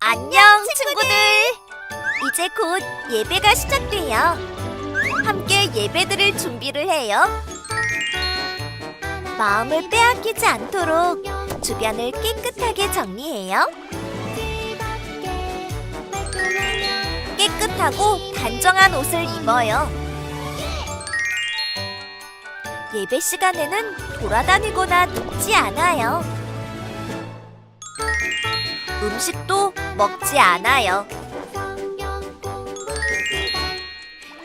안녕, 친구들! 이제 곧 예배가 시작돼요. 함께 예배드릴 준비를 해요. 마음을 빼앗기지 않도록 주변을 깨끗하게 정리해요. 깨끗하고 단정한 옷을 입어요. 예배 시간에는 돌아다니거나 눕지 않아요. 음식도 먹지 않아요.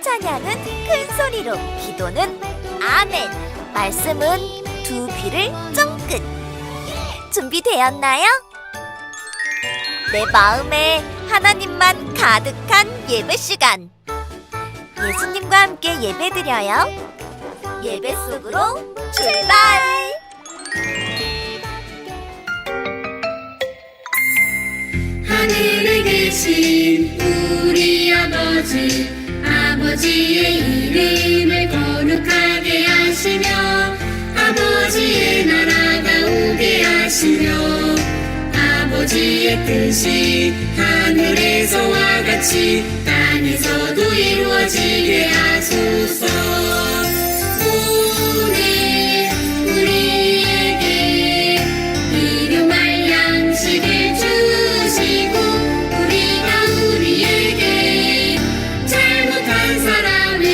찬양은 큰 소리로, 기도는 아멘, 말씀은 두 귀를 쫑긋. 준비되었나요? 내 마음에 하나님만 가득한 예배 시간. 예수님과 함께 예배드려요. 예배 속으로 출발! 하늘에 계신 우리 아버지, 아버지의 이름을 거룩하게 하시며 아버지의 나라가 오게 하시며 아버지의 뜻이 하늘에서와 같이 땅에서도 이루어지게 하소서. 오늘 우리에게 일용할 양식을 주시고 우리가 우리에게 잘못한 사람을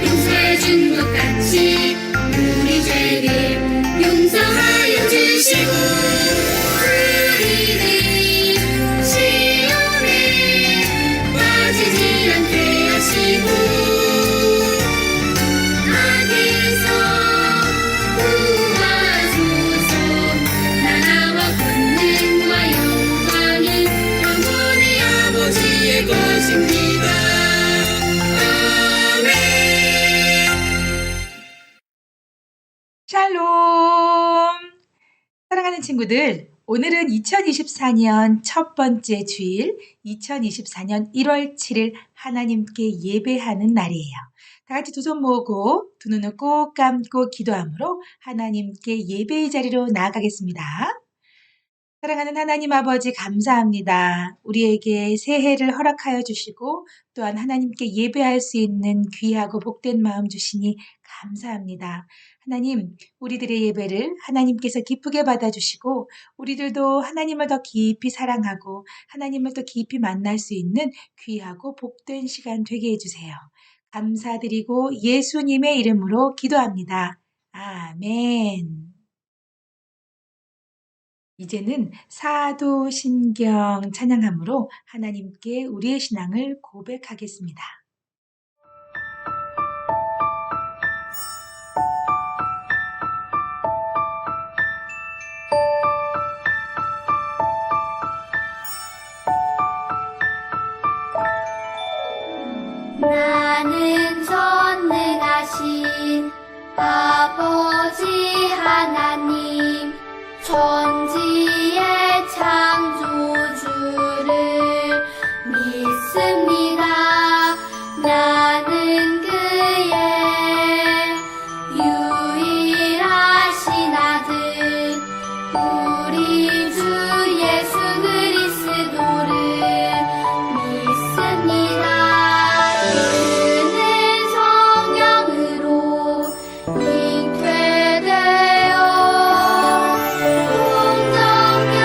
용서해 준 것 같이 우리 죄를 용서하여 주시고 우리를 시험에 빠지지 않게 하시고 악에서 구하소서. 나라와 권능과 영광은 영원히 아버지의 것입니다. 아멘. 샬롬! 사랑하는 친구들, 오늘은 2024년 첫 번째 주일, 2024년 1월 7일 하나님께 예배하는 날이에요. 다 같이 두 손 모으고 두 눈을 꼭 감고 기도함으로 하나님께 예배의 자리로 나아가겠습니다. 사랑하는 하나님 아버지 감사합니다. 우리에게 새해를 허락하여 주시고 또한 하나님께 예배할 수 있는 귀하고 복된 마음 주시니 감사합니다. 하나님, 우리들의 예배를 하나님께서 기쁘게 받아주시고 우리들도 하나님을 더 깊이 사랑하고 하나님을 더 깊이 만날 수 있는 귀하고 복된 시간 되게 해주세요. 감사드리고 예수님의 이름으로 기도합니다. 아멘. 이제는 사도신경 찬양함으로 하나님께 우리의 신앙을 고백하겠습니다. 나는 전능하신 아버지 하나님 천지의 창조주를 믿습니다. 나는 그의 유일하신 아들 우리 주 예수 그리스도를 믿습니다. 그는 성령으로 잉태되어 공정령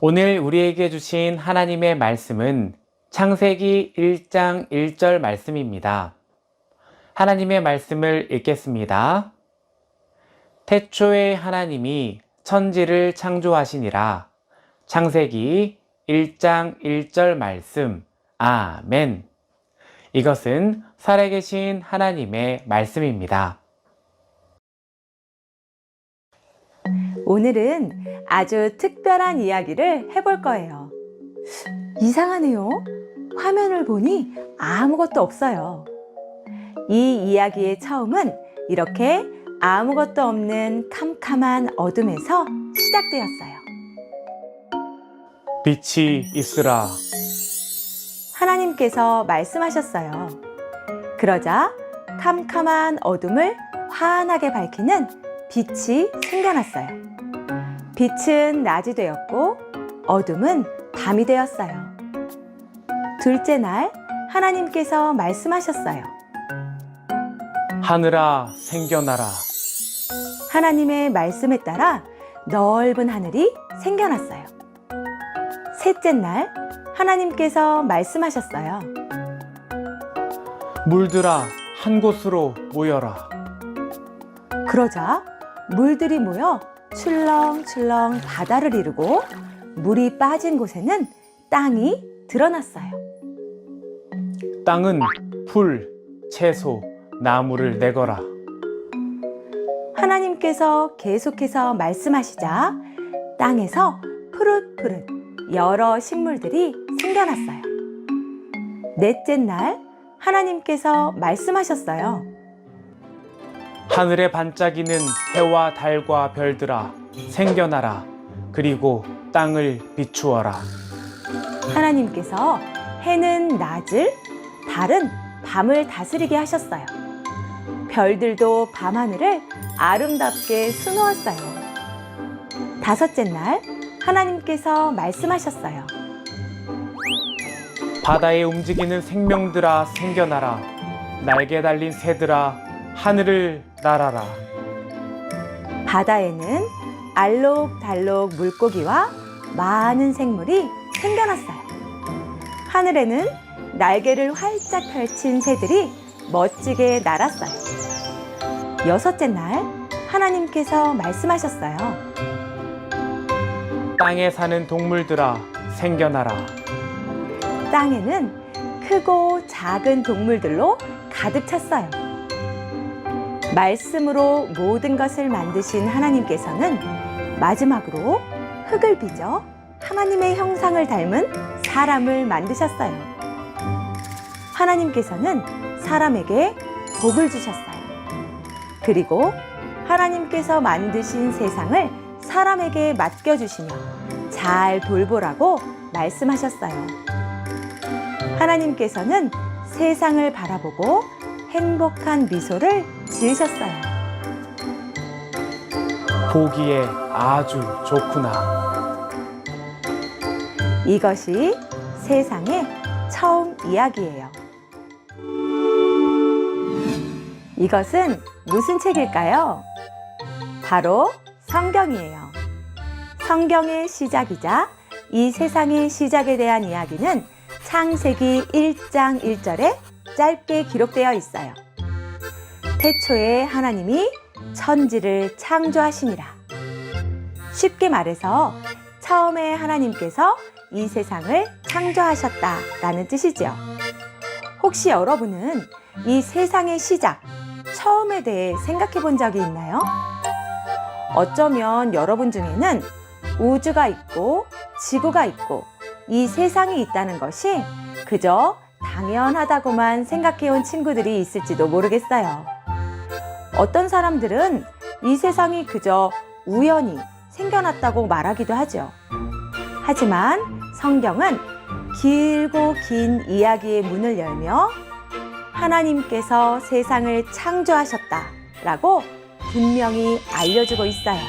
오늘 우리에게 주신 하나님의 말씀은 창세기 1장 1절 말씀입니다. 하나님의 말씀을 읽겠습니다. 태초에 하나님이 천지를 창조하시니라. 창세기 1장 1절 말씀. 아멘. 이것은 살아계신 하나님의 말씀입니다. 오늘은 아주 특별한 이야기를 해볼 거예요. 이상하네요. 화면을 보니 아무것도 없어요. 이 이야기의 처음은 이렇게 아무것도 없는 캄캄한 어둠에서 시작되었어요. 빛이 있으라. 하나님께서 말씀하셨어요. 그러자 캄캄한 어둠을 환하게 밝히는 빛이 생겨났어요. 빛은 낮이 되었고 어둠은 밤이 되었어요. 둘째 날 하나님께서 말씀하셨어요. 하늘아 생겨나라. 하나님의 말씀에 따라 넓은 하늘이 생겨났어요. 셋째 날 하나님께서 말씀하셨어요. 물들아 한 곳으로 모여라. 그러자 물들이 모여 출렁출렁 바다를 이루고 물이 빠진 곳에는 땅이 드러났어요. 땅은 풀, 채소, 나무를 내거라. 하나님께서 계속해서 말씀하시자 땅에서 푸릇푸릇 여러 식물들이 생겨났어요. 넷째 날 하나님께서 말씀하셨어요. 하늘에 반짝이는 해와 달과 별들아 생겨나라. 그리고 땅을 비추어라. 하나님께서 해는 낮을, 달은 밤을 다스리게 하셨어요. 별들도 밤하늘을 아름답게 수놓았어요. 다섯째 날 하나님께서 말씀하셨어요. 바다에 움직이는 생명들아 생겨나라. 날개 달린 새들아 하늘을 날아라. 바다에는 알록달록 물고기와 많은 생물이 생겨났어요. 하늘에는 날개를 활짝 펼친 새들이 멋지게 날았어요. 여섯째 날 하나님께서 말씀하셨어요. 땅에 사는 동물들아 생겨나라. 땅에는 크고 작은 동물들로 가득 찼어요. 말씀으로 모든 것을 만드신 하나님께서는 마지막으로 흙을 빚어 하나님의 형상을 닮은 사람을 만드셨어요. 하나님께서는 사람에게 복을 주셨어요. 그리고 하나님께서 만드신 세상을 사람에게 맡겨주시며 잘 돌보라고 말씀하셨어요. 하나님께서는 세상을 바라보고 행복한 미소를 지으셨어요. 보기에 아주 좋구나. 이것이 세상의 처음 이야기예요. 이것은 무슨 책일까요? 바로 성경이에요. 성경의 시작이자 이 세상의 시작에 대한 이야기는 창세기 1장 1절에 짧게 기록되어 있어요. 태초에 하나님이 천지를 창조하시니라. 쉽게 말해서 처음에 하나님께서 이 세상을 창조하셨다라는 뜻이죠. 혹시 여러분은 이 세상의 시작, 처음에 대해 생각해 본 적이 있나요? 어쩌면 여러분 중에는 우주가 있고 지구가 있고 이 세상이 있다는 것이 그저 당연하다고만 생각해 온 친구들이 있을지도 모르겠어요. 어떤 사람들은 이 세상이 그저 우연히 생겨났다고 말하기도 하죠. 하지만 성경은 길고 긴 이야기의 문을 열며 하나님께서 세상을 창조하셨다라고 분명히 알려주고 있어요.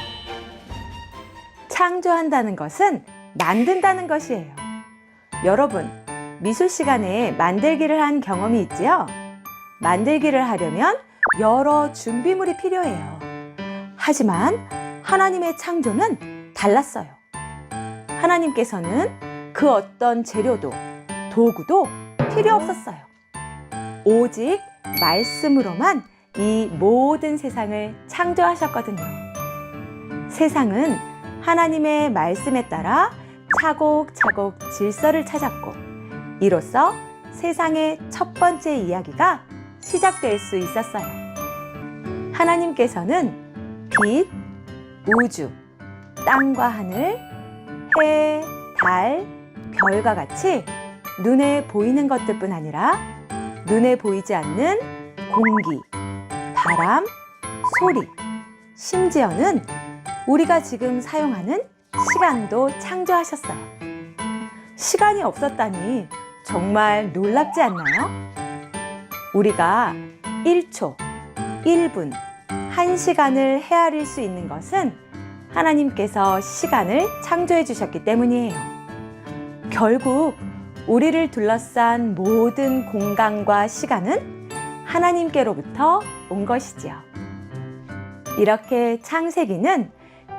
창조한다는 것은 만든다는 것이에요. 여러분, 미술 시간에 만들기를 한 경험이 있지요? 만들기를 하려면 여러 준비물이 필요해요. 하지만 하나님의 창조는 달랐어요. 하나님께서는 그 어떤 재료도 도구도 필요 없었어요. 오직 말씀으로만 이 모든 세상을 창조하셨거든요. 세상은 하나님의 말씀에 따라 차곡차곡 질서를 찾았고, 이로써 세상의 첫 번째 이야기가 시작될 수 있었어요. 하나님께서는 빛, 우주, 땅과 하늘, 해, 달, 별과 같이 눈에 보이는 것들뿐 아니라 눈에 보이지 않는 공기, 바람, 소리, 심지어는 우리가 지금 사용하는 시간도 창조하셨어요. 시간이 없었다니 정말 놀랍지 않나요? 우리가 1초, 1분, 1시간을 헤아릴 수 있는 것은 하나님께서 시간을 창조해 주셨기 때문이에요. 결국 우리를 둘러싼 모든 공간과 시간은 하나님께로부터 온 것이지요. 이렇게 창세기는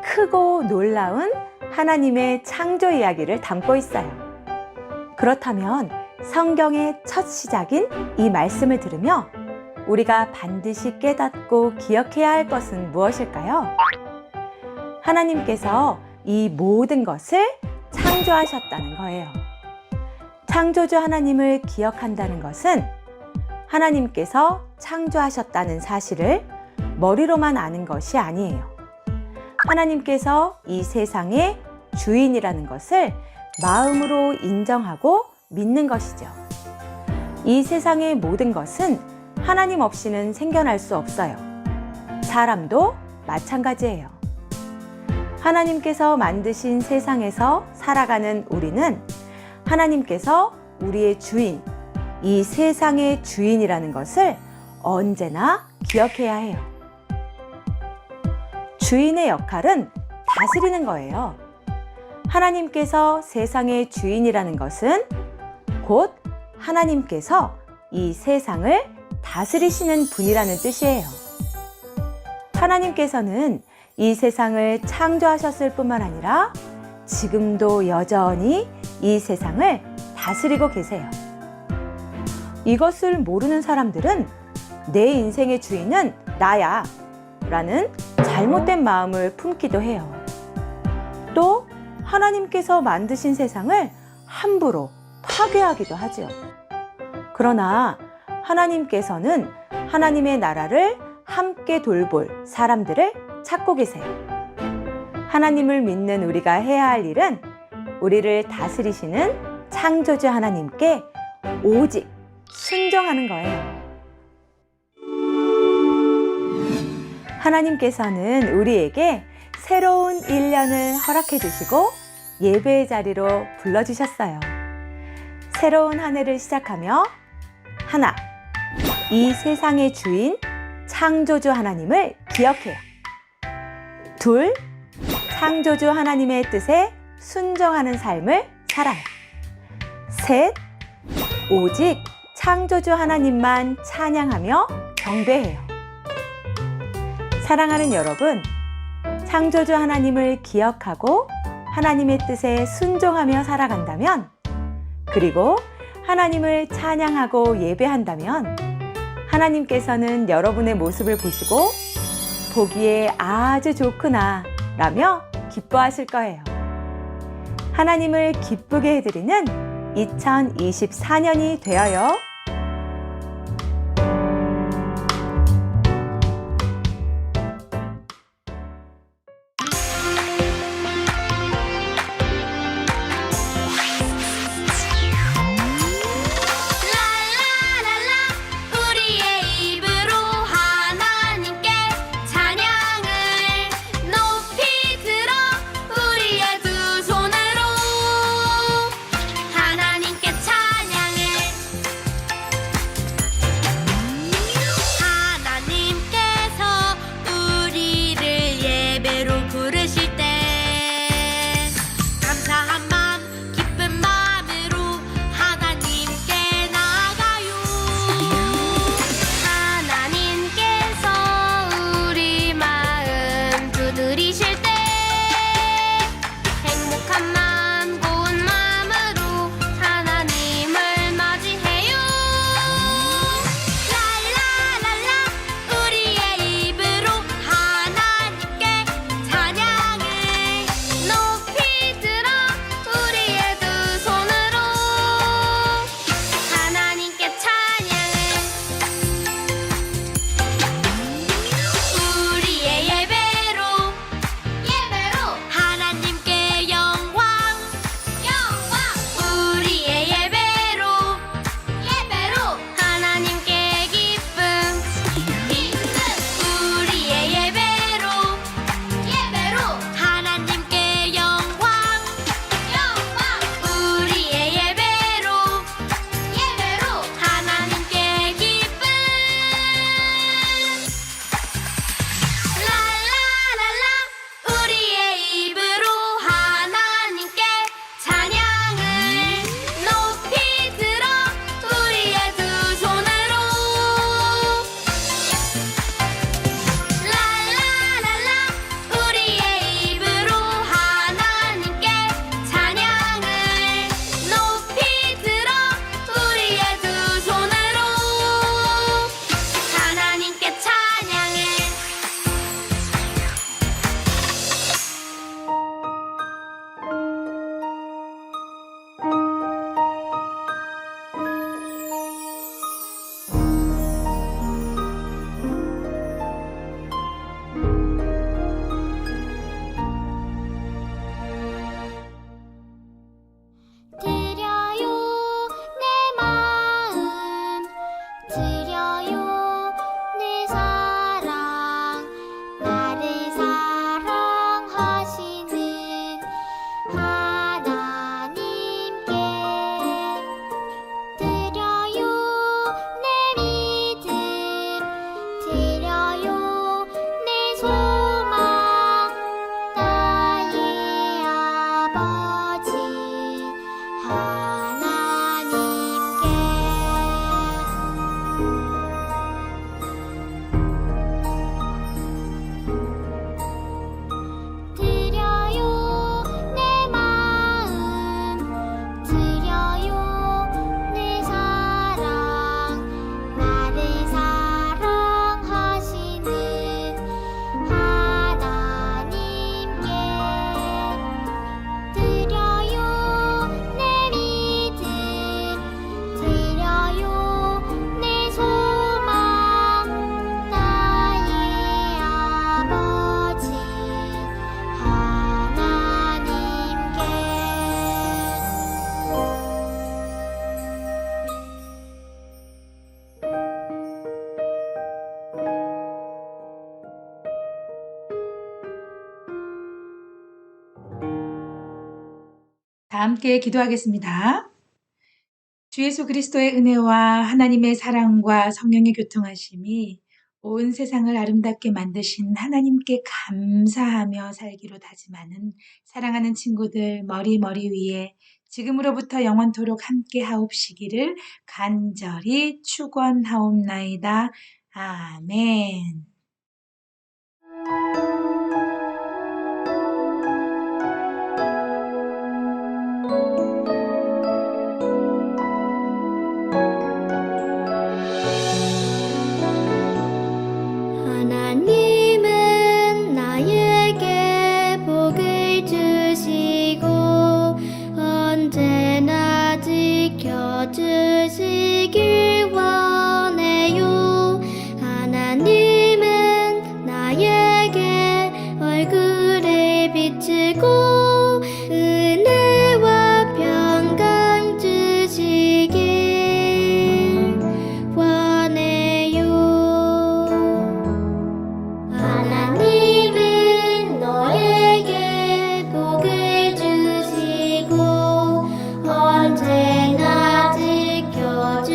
크고 놀라운 하나님의 창조 이야기를 담고 있어요. 그렇다면 성경의 첫 시작인 이 말씀을 들으며 우리가 반드시 깨닫고 기억해야 할 것은 무엇일까요? 하나님께서 이 모든 것을 창조하셨다는 거예요. 창조주 하나님을 기억한다는 것은 하나님께서 창조하셨다는 사실을 머리로만 아는 것이 아니에요. 하나님께서 이 세상의 주인이라는 것을 마음으로 인정하고 믿는 것이죠. 이 세상의 모든 것은 하나님 없이는 생겨날 수 없어요. 사람도 마찬가지예요. 하나님께서 만드신 세상에서 살아가는 우리는 하나님께서 우리의 주인, 이 세상의 주인이라는 것을 언제나 기억해야 해요. 주인의 역할은 다스리는 거예요. 하나님께서 세상의 주인이라는 것은 곧 하나님께서 이 세상을 다스리시는 분이라는 뜻이에요. 하나님께서는 이 세상을 창조하셨을 뿐만 아니라 지금도 여전히 이 세상을 다스리고 계세요. 이것을 모르는 사람들은 내 인생의 주인은 나야 라는 잘못된 마음을 품기도 해요. 또 하나님께서 만드신 세상을 함부로 파괴하기도 하죠. 그러나 하나님께서는 하나님의 나라를 함께 돌볼 사람들을 찾고 계세요. 하나님을 믿는 우리가 해야 할 일은 우리를 다스리시는 창조주 하나님께 오직 순종하는 거예요. 하나님께서는 우리에게 새로운 1년을 허락해 주시고 예배의 자리로 불러주셨어요. 새로운 한 해를 시작하며 하나, 이 세상의 주인 창조주 하나님을 기억해요. 둘, 창조주 하나님의 뜻에 순종하는 삶을 살아요. 셋, 오직 창조주 하나님만 찬양하며 경배해요. 사랑하는 여러분, 창조주 하나님을 기억하고 하나님의 뜻에 순종하며 살아간다면, 그리고 하나님을 찬양하고 예배한다면 하나님께서는 여러분의 모습을 보시고 보기에 아주 좋구나 라며 기뻐하실 거예요. 하나님을 기쁘게 해드리는 2024년이 되어요. 우리의 입으로 하나님께 찬양을 높이 들어 우리의 두 손으로 하나님께 찬양을 다 함께 기도하겠습니다. 주 예수 그리스도의 은혜와 하나님의 사랑과 성령의 교통하심이 온 세상을 아름답게 만드신 하나님께 감사하며 살기로 다짐하는 사랑하는 친구들 머리 위에 지금으로부터 영원토록 함께 하옵시기를 간절히 축원하옵나이다. 아멘. 하나님은 나에게 복을 주시고 언제나 지켜주시길 원해요. 하나님은 나에게 얼굴을 비추고 은혜와 평강 주시길 원해요. 하나님은 너에게 복을 주시고 언제나 지켜주시길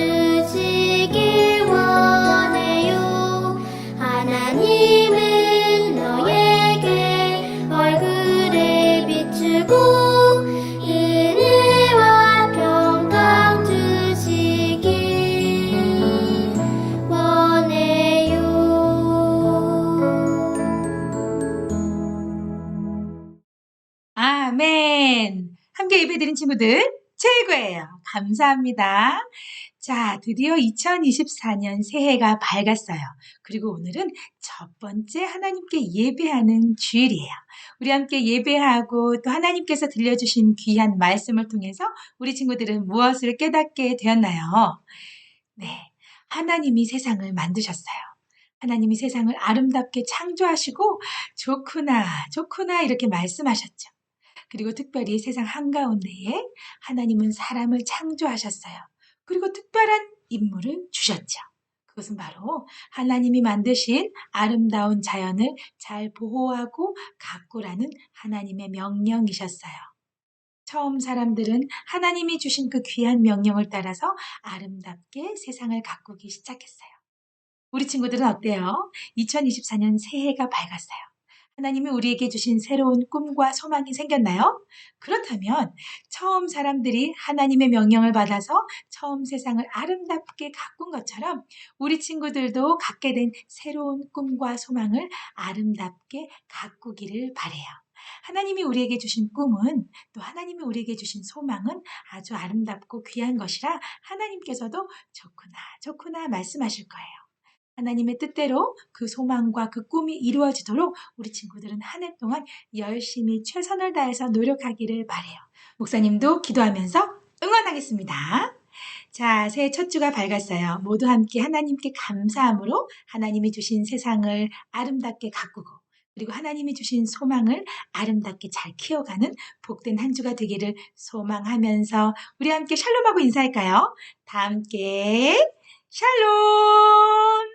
원해요. 하나님은 너에게 얼굴을 비추고 은혜와 평강 주시길 원해요. 아멘. 함께 예배드린 친구들 최고예요. 감사합니다. 자, 드디어 2024년 새해가 밝았어요. 그리고 오늘은 첫 번째 하나님께 예배하는 주일이에요. 우리 함께 예배하고 또 하나님께서 들려주신 귀한 말씀을 통해서 우리 친구들은 무엇을 깨닫게 되었나요? 네, 하나님이 세상을 만드셨어요. 하나님이 세상을 아름답게 창조하시고 좋구나 이렇게 말씀하셨죠. 그리고 특별히 세상 한가운데에 하나님은 사람을 창조하셨어요. 그리고 특별한 임무를 주셨죠. 그것은 바로 하나님이 만드신 아름다운 자연을 잘 보호하고 가꾸라는 하나님의 명령이셨어요. 처음 사람들은 하나님이 주신 그 귀한 명령을 따라서 아름답게 세상을 가꾸기 시작했어요. 우리 친구들은 어때요? 2024년 새해가 밝았어요. 하나님이 우리에게 주신 새로운 꿈과 소망이 생겼나요? 그렇다면 처음 사람들이 하나님의 명령을 받아서 처음 세상을 아름답게 가꾼 것처럼 우리 친구들도 갖게 된 새로운 꿈과 소망을 아름답게 가꾸기를 바래요. 하나님이 우리에게 주신 꿈은 또 하나님이 우리에게 주신 소망은 아주 아름답고 귀한 것이라 하나님께서도 좋구나 말씀하실 거예요. 하나님의 뜻대로 그 소망과 그 꿈이 이루어지도록 우리 친구들은 한 해 동안 열심히 최선을 다해서 노력하기를 바래요. 목사님도 기도하면서 응원하겠습니다. 자, 새해 첫 주가 밝았어요. 모두 함께 하나님께 감사함으로 하나님이 주신 세상을 아름답게 가꾸고 그리고 하나님이 주신 소망을 아름답게 잘 키워가는 복된 한 주가 되기를 소망하면서 우리 함께 샬롬하고 인사할까요? 다 함께 샬롬!